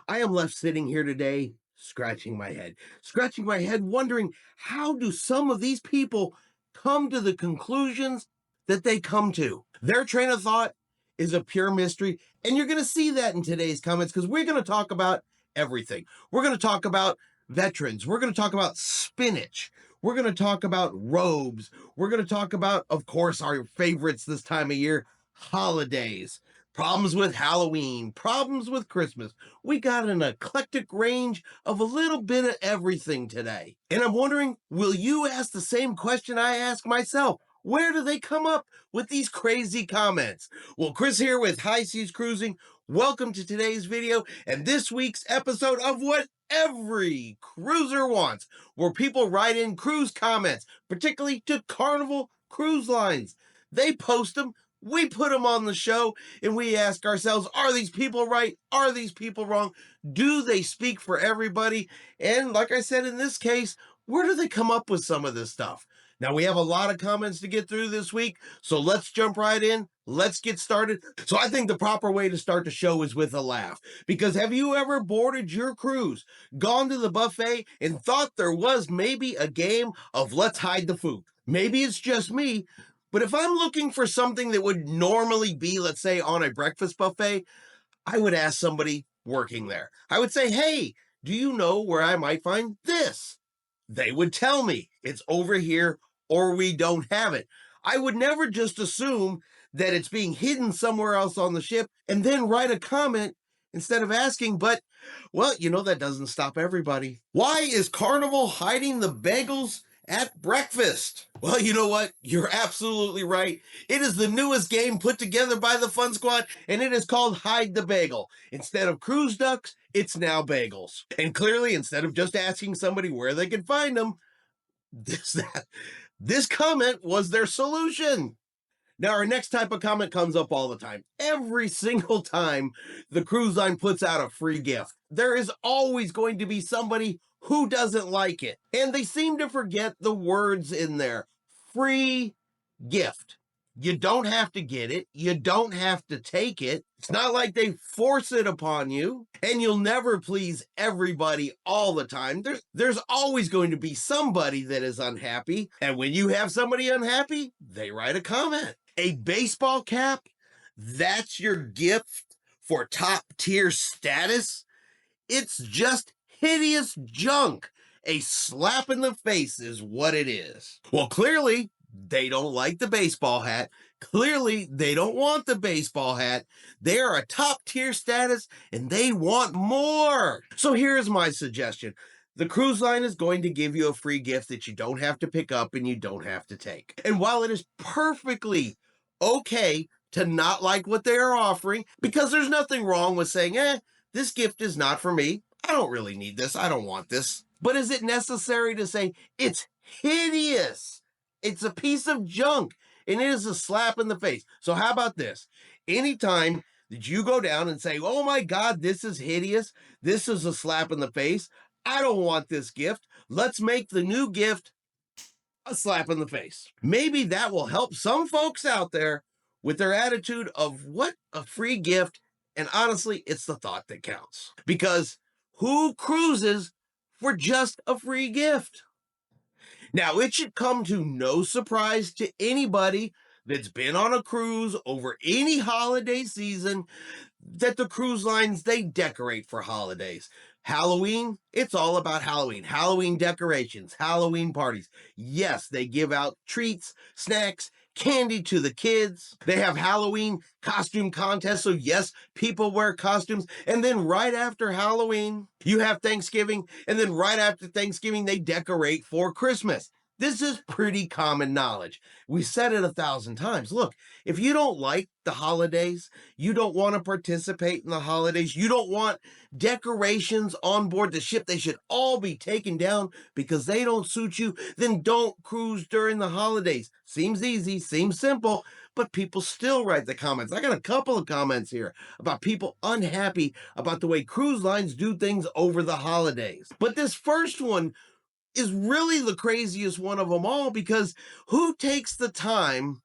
I am left sitting here today scratching my head, wondering how do some of these people come to the conclusions that they come to? Their train of thought is a pure mystery, and you're going to see that in today's comments because we're going to talk about everything. We're going to talk about veterans. We're going to talk about spinach. We're going to talk about robes. We're going to talk about, of course, our favorites this time of year, holidays, problems with Halloween, problems with Christmas. We got an eclectic range of a little bit of everything today. And I'm wondering, will you ask the same question I ask myself? Where do they come up with these crazy comments? Well, Chris here with High Seas Cruising. Welcome to today's video and this week's episode of What Every Cruiser Wants, where people write in cruise comments, particularly to Carnival Cruise Lines. They post them, we put them on the show, and we ask ourselves, are these people right? Are these people wrong? Do they speak for everybody? And like I said, in this case, where do they come up with some of this stuff? Now, we have a lot of comments to get through this week, so let's jump right in. Let's get started. So I think the proper way to start the show is with a laugh, because have you ever boarded your cruise, gone to the buffet, and thought there was maybe a game of let's hide the food? Maybe it's just me, but if I'm looking for something that would normally be, let's say, on a breakfast buffet, I would ask somebody working there. I would say, hey, do you know where I might find this? They would tell me it's over here or we don't have it. I would never just assume that it's being hidden somewhere else on the ship and then write a comment instead of asking, but, well, that doesn't stop everybody. Why is Carnival hiding the bagels at breakfast? Well, you know what? You're absolutely right. It is the newest game put together by the Fun Squad, and it is called Hide the Bagel. Instead of cruise ducks, it's now bagels. And clearly, instead of just asking somebody where they can find them, this comment was their solution. Now, our next type of comment comes up all the time. Every single time the cruise line puts out a free gift, there is always going to be somebody who doesn't like it. And they seem to forget the words in there. Free gift. You don't have to get it. You don't have to take it. It's not like they force it upon you. And you'll never please everybody all the time. There's always going to be somebody that is unhappy. And when you have somebody unhappy, they write a comment. A baseball cap? That's your gift for top tier status? It's just hideous junk. A slap in the face is what it is. Well, clearly, they don't like the baseball hat. Clearly, they don't want the baseball hat. They are a top tier status and they want more. So here's my suggestion. The cruise line is going to give you a free gift that you don't have to pick up and you don't have to take. And while it is perfectly okay to not like what they are offering, because there's nothing wrong with saying, this gift is not for me. I don't really need this. I don't want this. But is it necessary to say it's hideous? It's a piece of junk and it is a slap in the face. So how about this? Anytime that you go down and say, oh my God, this is hideous. This is a slap in the face. I don't want this gift. Let's make the new gift a slap in the face. Maybe that will help some folks out there with their attitude of what a free gift. And honestly, it's the thought that counts. Because who cruises for just a free gift? Now, it should come to no surprise to anybody that's been on a cruise over any holiday season that the cruise lines, they decorate for holidays. Halloween, it's all about Halloween. Halloween decorations, Halloween parties. Yes, they give out treats, snacks, candy to the kids. They have Halloween costume contests. So yes, people wear costumes. And then right after Halloween, you have Thanksgiving. And then right after Thanksgiving, they decorate for Christmas. This is pretty common knowledge. We said it 1,000 times. Look, if you don't like the holidays, you don't want to participate in the holidays, you don't want decorations on board the ship, they should all be taken down because they don't suit you, then don't cruise during the holidays. Seems easy, seems simple, but people still write the comments. I got a couple of comments here about people unhappy about the way cruise lines do things over the holidays. But this first one is really the craziest one of them all, because who takes the time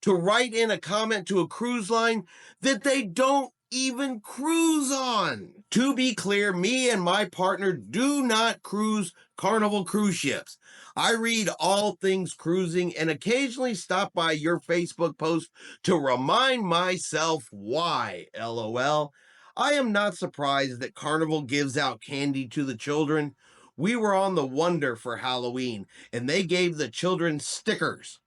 to write in a comment to a cruise line that they don't even cruise on. To be clear, me and my partner do not cruise Carnival cruise ships. I read all things cruising and occasionally stop by your Facebook post to remind myself why, lol. I am not surprised that Carnival gives out candy to the children. We were on the Wonder for Halloween, and they gave the children stickers.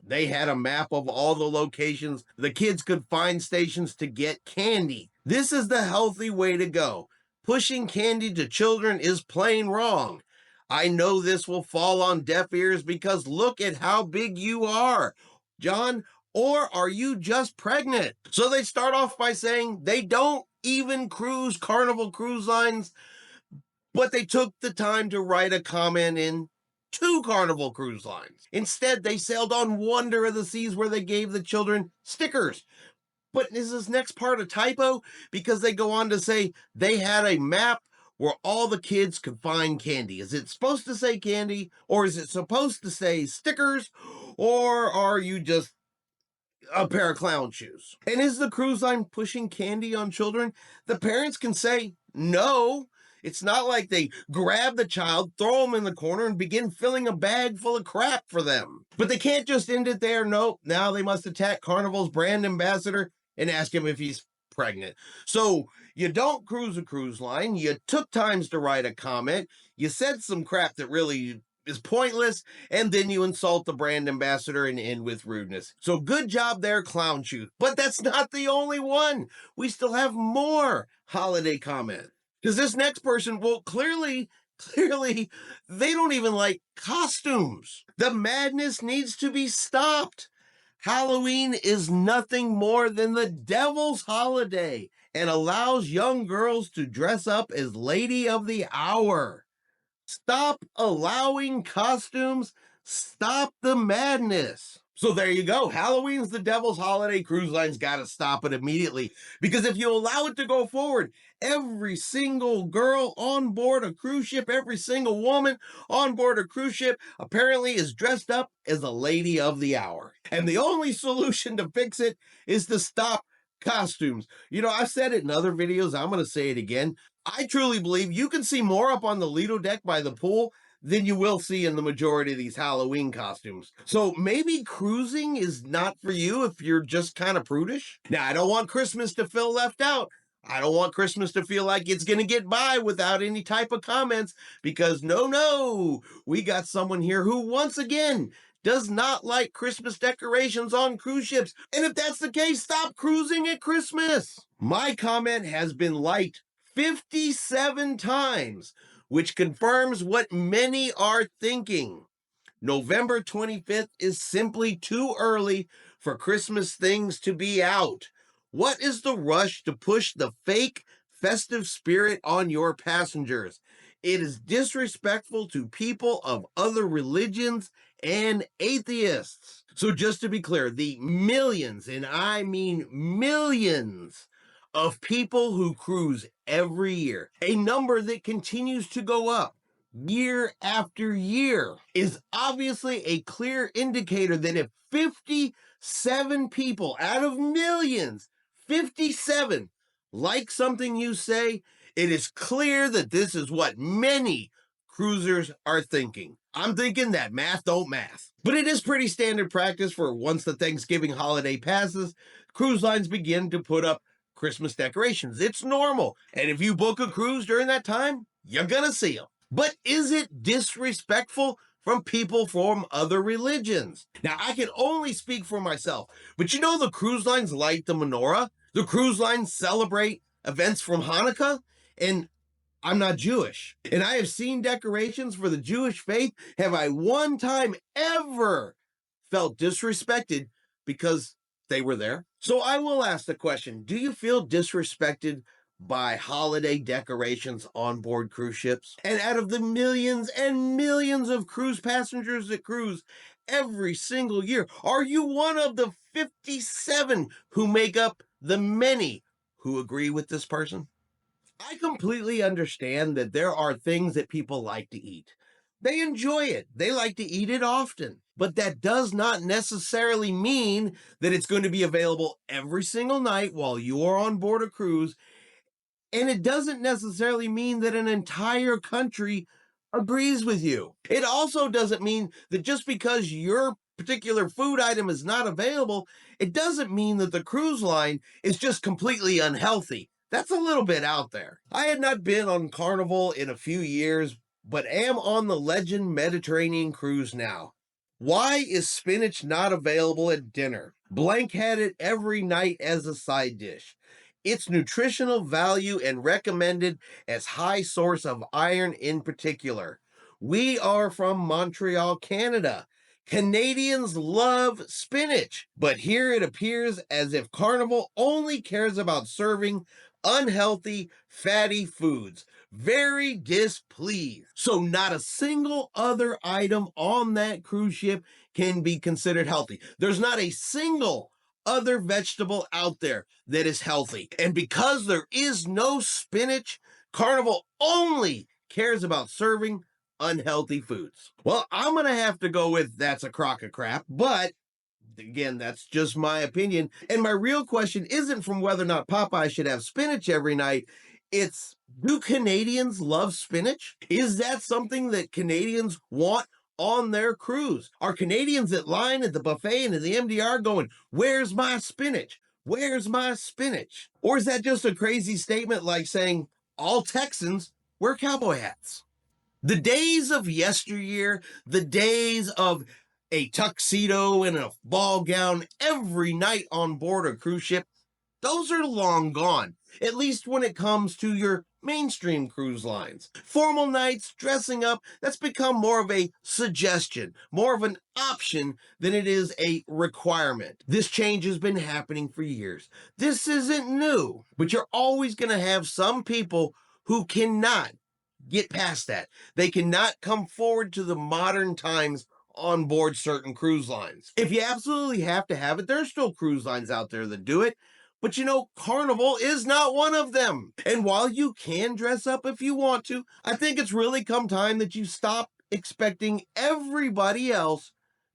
They had a map of all the locations the kids could find stations to get candy. This is the healthy way to go. Pushing candy to children is plain wrong. I know this will fall on deaf ears because look at how big you are, John. Or are you just pregnant? So they start off by saying they don't even cruise Carnival Cruise Lines, but they took the time to write a comment in two Carnival Cruise Lines. Instead, they sailed on Wonder of the Seas where they gave the children stickers. But is this next part a typo? Because they go on to say they had a map where all the kids could find candy. Is it supposed to say candy, or is it supposed to say stickers, or are you just a pair of clown shoes? And is the cruise line pushing candy on children? The parents can say no. It's not like they grab the child, throw them in the corner, and begin filling a bag full of crap for them. But they can't just end it there. Nope. Now they must attack Carnival's brand ambassador and ask him if he's pregnant. So you don't cruise a cruise line. You took times to write a comment. You said some crap that really is pointless, and then you insult the brand ambassador and end with rudeness. So good job there, clown shoot. But that's not the only one. We still have more holiday comments. Because this next person, well, clearly, they don't even like costumes. The madness needs to be stopped. Halloween is nothing more than the devil's holiday and allows young girls to dress up as Lady of the Hour. Stop allowing costumes. Stop the madness. So there you go. Halloween's the devil's holiday. Cruise lines got to stop it immediately. Because if you allow it to go forward, every single girl on board a cruise ship, every single woman on board a cruise ship apparently is dressed up as a Lady of the Hour. And the only solution to fix it is to stop costumes. You know, I've said it in other videos. I'm going to say it again. I truly believe you can see more up on the Lido deck by the pool than you will see in the majority of these Halloween costumes. So maybe cruising is not for you if you're just kind of prudish. Now, I don't want Christmas to feel left out. I don't want Christmas to feel like it's going to get by without any type of comments because no, we got someone here who once again does not like Christmas decorations on cruise ships. And if that's the case, stop cruising at Christmas. My comment has been liked 57 times, which confirms what many are thinking. November 25th is simply too early for Christmas things to be out. What is the rush to push the fake festive spirit on your passengers? It is disrespectful to people of other religions and atheists. So just to be clear, the millions, and I mean millions, of people who cruise every year, a number that continues to go up year after year, is obviously a clear indicator that if 57 people out of millions, 57 like something you say, it is clear that this is what many cruisers are thinking. I'm thinking that math don't math. But it is pretty standard practice for once the Thanksgiving holiday passes, cruise lines begin to put up Christmas decorations. It's normal. And if you book a cruise during that time, you're gonna see them. But is it disrespectful from people from other religions? Now, I can only speak for myself, but you know the cruise lines light the menorah? The cruise lines celebrate events from Hanukkah? And I'm not Jewish. And I have seen decorations for the Jewish faith. Have I one time ever felt disrespected because they were there? So I will ask the question, do you feel disrespected by holiday decorations on board cruise ships? And out of the millions and millions of cruise passengers that cruise every single year, are you one of the 57 who make up the many who agree with this person? I completely understand that there are things that people like to eat. They enjoy it. They like to eat it often. but that does not necessarily mean that it's going to be available every single night while you are on board a cruise. And it doesn't necessarily mean that an entire country agrees with you. It also doesn't mean that just because your particular food item is not available, it doesn't mean that the cruise line is just completely unhealthy. That's a little bit out there. I had not been on Carnival in a few years, but am on the Legend Mediterranean cruise now. Why is spinach not available at dinner? Blank had it every night as a side dish. Its nutritional value and recommended as high source of iron in particular. We are from Montreal, Canada. Canadians love spinach, but here it appears as if Carnival only cares about serving unhealthy, fatty foods. Very displeased. So not a single other item on that cruise ship can be considered healthy. There's not a single other vegetable out there that is healthy. And because there is no spinach, Carnival only cares about serving unhealthy foods. Well, I'm going to have to go with that's a crock of crap, but again, that's just my opinion. And my real question isn't from whether or not Popeye should have spinach every night. It's, do Canadians love spinach? Is that something that Canadians want on their cruise? Are Canadians that line at the buffet and at the MDR going, where's my spinach? Where's my spinach? Or is that just a crazy statement like saying all Texans wear cowboy hats? The days of yesteryear, the days of a tuxedo and a ball gown every night on board a cruise ship, those are long gone, at least when it comes to your mainstream cruise lines. Formal nights, dressing up, that's become more of a suggestion, more of an option than it is a requirement. This change has been happening for years. This isn't new, but you're always going to have some people who cannot get past that. They cannot come forward to the modern times on board certain cruise lines. If you absolutely have to have it, there's still cruise lines out there that do it. But you know, Carnival is not one of them. And while you can dress up if you want to, I think it's really come time that you stop expecting everybody else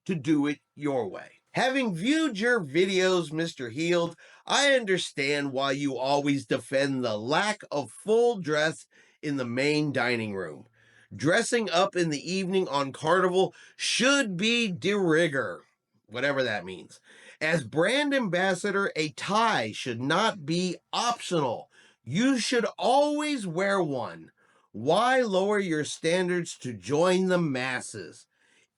to do it your way. Having viewed your videos, Mr. Healed, I understand why you always defend the lack of full dress in the main dining room. Dressing up in the evening on Carnival should be de rigueur, whatever that means. As brand ambassador, a tie should not be optional. You should always wear one. Why lower your standards to join the masses?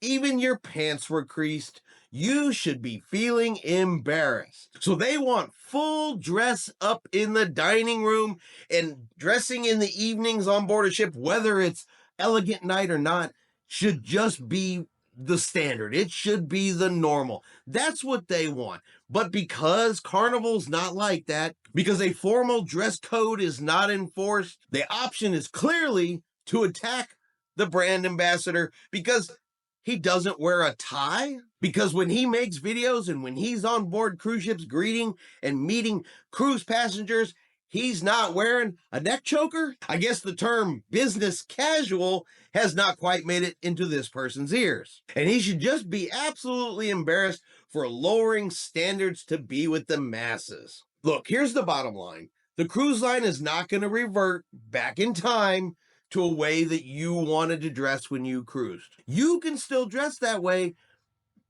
Even your pants were creased. You should be feeling embarrassed. So they want full dress up in the dining room and dressing in the evenings on board a ship, whether it's elegant night or not, should just be the standard. It should be the normal. That's what they want. But because Carnival's not like that, because a formal dress code is not enforced, the option is clearly to attack the brand ambassador because he doesn't wear a tie? Because when he makes videos and when he's on board cruise ships greeting and meeting cruise passengers, he's not wearing a neck choker? I guess the term business casual has not quite made it into this person's ears. And he should just be absolutely embarrassed for lowering standards to be with the masses. Look, here's the bottom line. The cruise line is not going to revert back in time to a way that you wanted to dress when you cruised. You can still dress that way,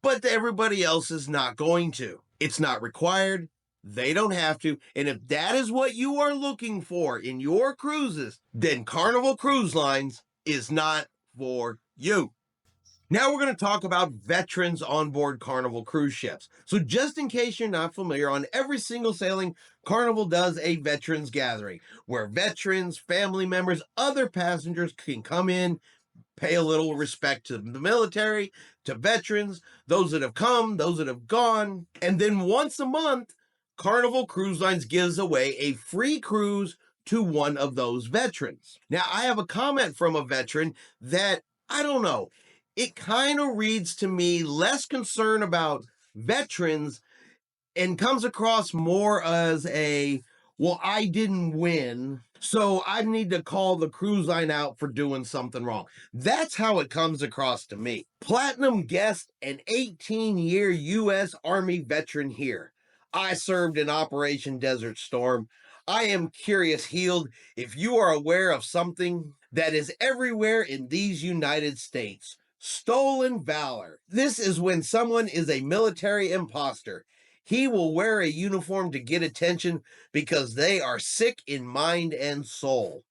but everybody else is not going to. It's not required. They don't have to. And if that is what you are looking for in your cruises, then Carnival Cruise Lines is not for you. Now we're going to talk about veterans on board Carnival cruise ships. So just in case you're not familiar, on every single sailing, Carnival does a veterans gathering where veterans, family members, other passengers can come in, pay a little respect to the military, to veterans, those that have come, those that have gone. And then once a month, Carnival Cruise Lines gives away a free cruise to one of those veterans. Now, I have a comment from a veteran that, I don't know, it kind of reads to me less concern about veterans and comes across more as a, well, I didn't win, So I need to call the cruise line out for doing something wrong. That's how it comes across to me. Platinum guest, an 18-year U.S. Army veteran here. I served in Operation Desert Storm. I am curious, Healed, if you are aware of something that is everywhere in these United States. Stolen valor. This is when someone is a military imposter. He will wear a uniform to get attention because they are sick in mind and soul.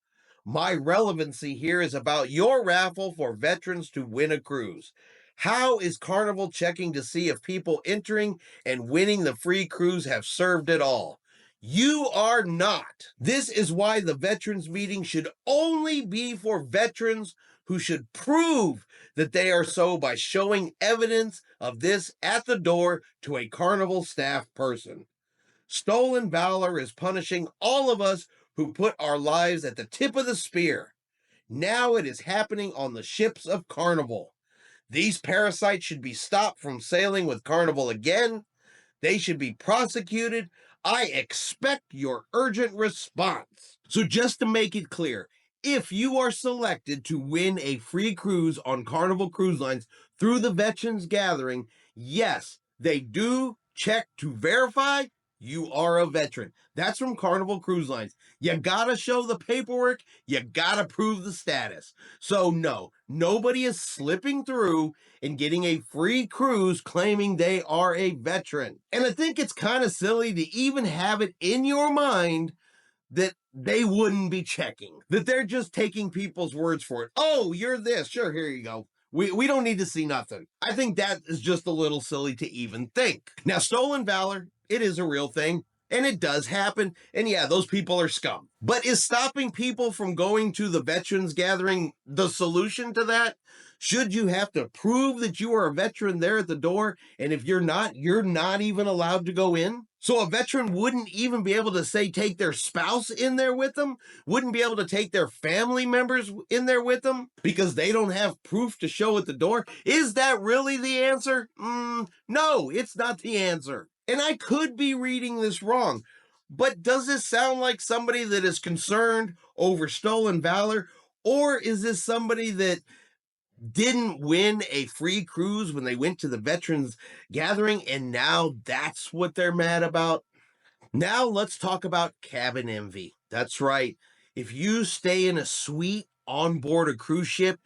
My relevancy here is about your raffle for veterans to win a cruise. How is Carnival checking to see if people entering and winning the free cruise have served at all? You are not. This is why the veterans meeting should only be for veterans who should prove that they are so by showing evidence of this at the door to a Carnival staff person. Stolen valor is punishing all of us who put our lives at the tip of the spear. Now it is happening on the ships of Carnival. These parasites should be stopped from sailing with Carnival again. They should be prosecuted. I expect your urgent response. So, just to make it clear, if you are selected to win a free cruise on Carnival Cruise Lines through the Veterans Gathering, yes, they do check to verify you are a veteran. That's from Carnival Cruise Lines. You gotta show the paperwork, you gotta prove the status. So, no, nobody is slipping through and getting a free cruise claiming they are a veteran. And I think it's kind of silly to even have it in your mind that they wouldn't be checking, that they're just taking people's words for it. Oh, you're this. Sure, here you go. We don't need to see nothing. I think that is just a little silly to even think. Now, stolen valor, it is a real thing. And it does happen. And yeah, those people are scum. But is stopping people from going to the Veterans Gathering the solution to that? Should you have to prove that you are a veteran there at the door? And if you're not even allowed to go in? So a veteran wouldn't even be able to say take their spouse in there with them? Wouldn't be able to take their family members in there with them because they don't have proof to show at the door? Is that really the answer? No, it's not the answer. And I could be reading this wrong, but does this sound like somebody that is concerned over stolen valor? Or is this somebody that didn't win a free cruise when they went to the Veterans Gathering and now that's what they're mad about? Now let's talk about cabin envy. That's right. If you stay in a suite on board a cruise ship,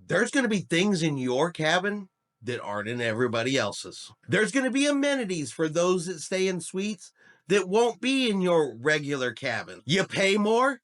there's going to be things in your cabin that aren't in everybody else's. There's going to be amenities for those that stay in suites that won't be in your regular cabin. You pay more,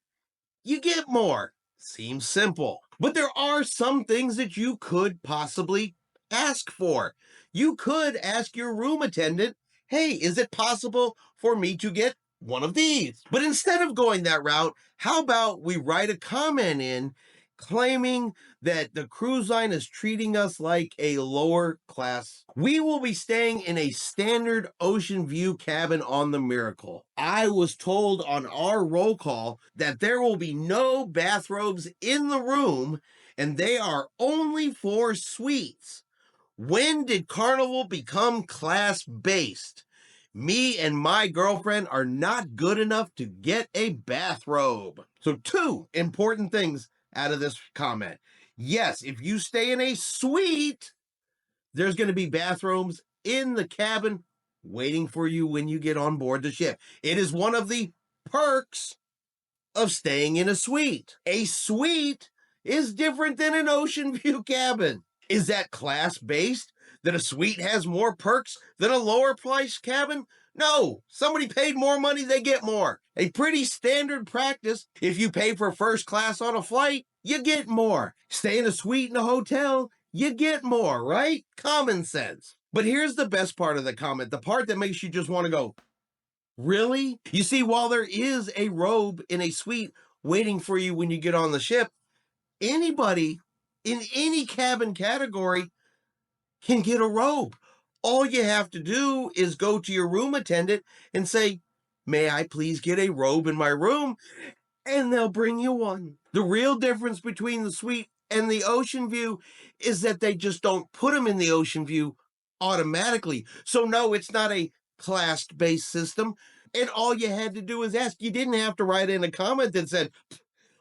you get more. Seems simple. But there are some things that you could possibly ask for. You could ask your room attendant, hey, is it possible for me to get one of these? But instead of going that route, how about we write a comment in claiming that the cruise line is treating us like a lower class? We will be staying in a standard ocean view cabin on the Miracle. I was told on our roll call that there will be no bathrobes in the room and they are only for suites. When did Carnival become class-based? Me and my girlfriend are not good enough to get a bathrobe. So 2 important things out of this comment. Yes, if you stay in a suite, there's going to be bathrooms in the cabin waiting for you when you get on board the ship. It is one of the perks of staying in a suite. A suite is different than an ocean view cabin. Is that class-based? That a suite has more perks than a lower price cabin? No, somebody paid more money, they get more. A pretty standard practice. If you pay for first class on a flight, you get more. Stay in a suite in a hotel, you get more, right? Common sense. But here's the best part of the comment, the part that makes you just want to go, really? You see, while there is a robe in a suite waiting for you when you get on the ship, anybody in any cabin category can get a robe. All you have to do is go to your room attendant and say, may I please get a robe in my room? And they'll bring you one. The real difference between the suite and the ocean view is that they just don't put them in the ocean view automatically. So no, it's not a class-based system. And all you had to do was ask. You didn't have to write in a comment that said,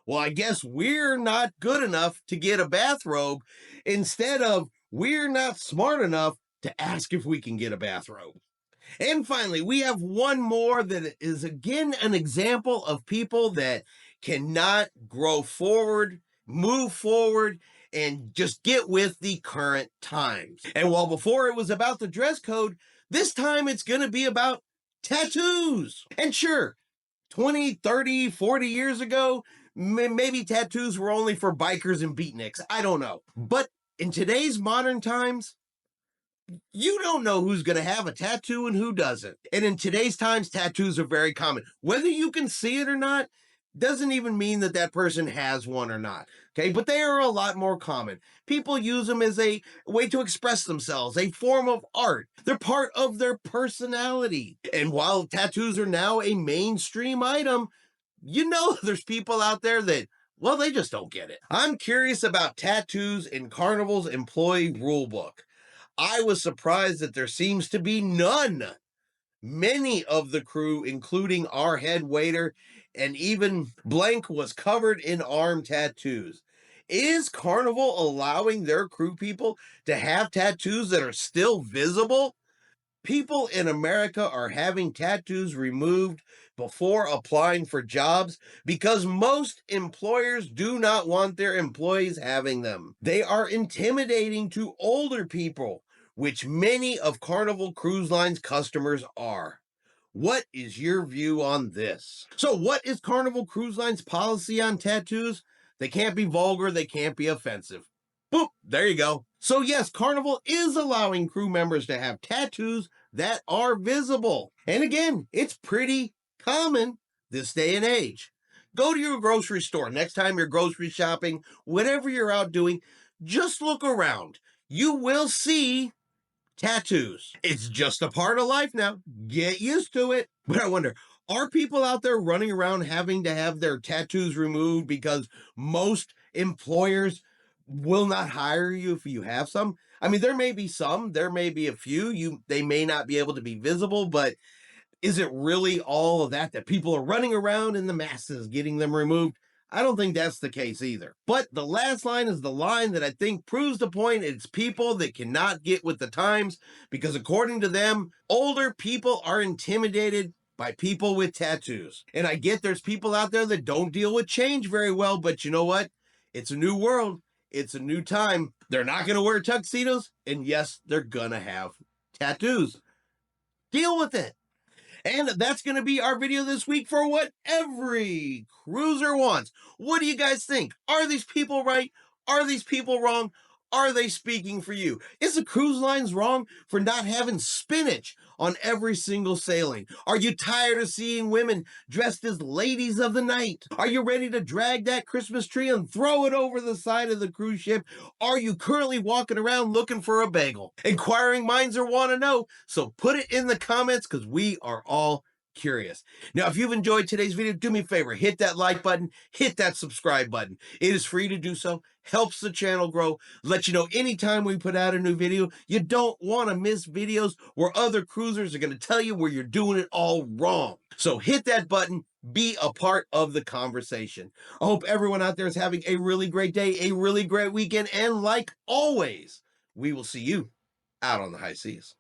well, I guess we're not good enough to get a bathrobe, instead of we're not smart enough to ask if we can get a bathrobe. And finally, we have one more that is again an example of people that cannot grow forward, move forward, and just get with the current times. And while before it was about the dress code, this time it's going to be about tattoos. And sure, 20, 30, 40 years ago, maybe tattoos were only for bikers and beatniks. I don't know. But in today's modern times, you don't know who's going to have a tattoo and who doesn't. And in today's times, tattoos are very common. Whether you can see it or not doesn't even mean that that person has one or not. Okay, but they are a lot more common. People use them as a way to express themselves, a form of art. They're part of their personality. And while tattoos are now a mainstream item, you know there's people out there that, well, they just don't get it. I'm curious about tattoos in Carnival's employee rulebook. I was surprised that there seems to be none. Many of the crew, including our head waiter, and even Blank, was covered in arm tattoos. Is Carnival allowing their crew people to have tattoos that are still visible? People in America are having tattoos removed before applying for jobs because most employers do not want their employees having them. They are intimidating to older people, which many of Carnival Cruise Line's customers are. What is your view on this? So, what is Carnival Cruise Line's policy on tattoos? They can't be vulgar, they can't be offensive. Boop, there you go. So yes, Carnival is allowing crew members to have tattoos that are visible. And again, it's pretty common this day and age. Go to your grocery store. Next time you're grocery shopping, whatever you're out doing, just look around. You will see tattoos. It's just a part of life now. Get used to it. But I wonder, are people out there running around having to have their tattoos removed because most employers will not hire you if you have some? I mean, there may be some, there may be a few, they may not be able to be visible, but is it really all of that people are running around in the masses getting them removed? I don't think that's the case either. But the last line is the line that I think proves the point. It's people that cannot get with the times because, according to them, older people are intimidated by people with tattoos. And I get there's people out there that don't deal with change very well, but you know what? It's a new world. It's a new time. They're not going to wear tuxedos. And yes, they're going to have tattoos. Deal with it. And that's going to be our video this week for what every cruiser wants. What do you guys think? Are these people right? Are these people wrong? Are they speaking for you? Is the cruise lines wrong for not having spinach on every single sailing? Are you tired of seeing women dressed as ladies of the night? Are you ready to drag that Christmas tree and throw it over the side of the cruise ship? Are you currently walking around looking for a bagel? Inquiring minds are want to know, so put it in the comments because we are all curious. Now, if you've enjoyed today's video, do me a favor, hit that like button, hit that subscribe button. It is free to do so, helps the channel grow, let you know anytime we put out a new video. You don't want to miss videos where other cruisers are going to tell you where you're doing it all wrong. So hit that button, be a part of the conversation. I hope everyone out there is having a really great day, a really great weekend, and like always, we will see you out on the high seas.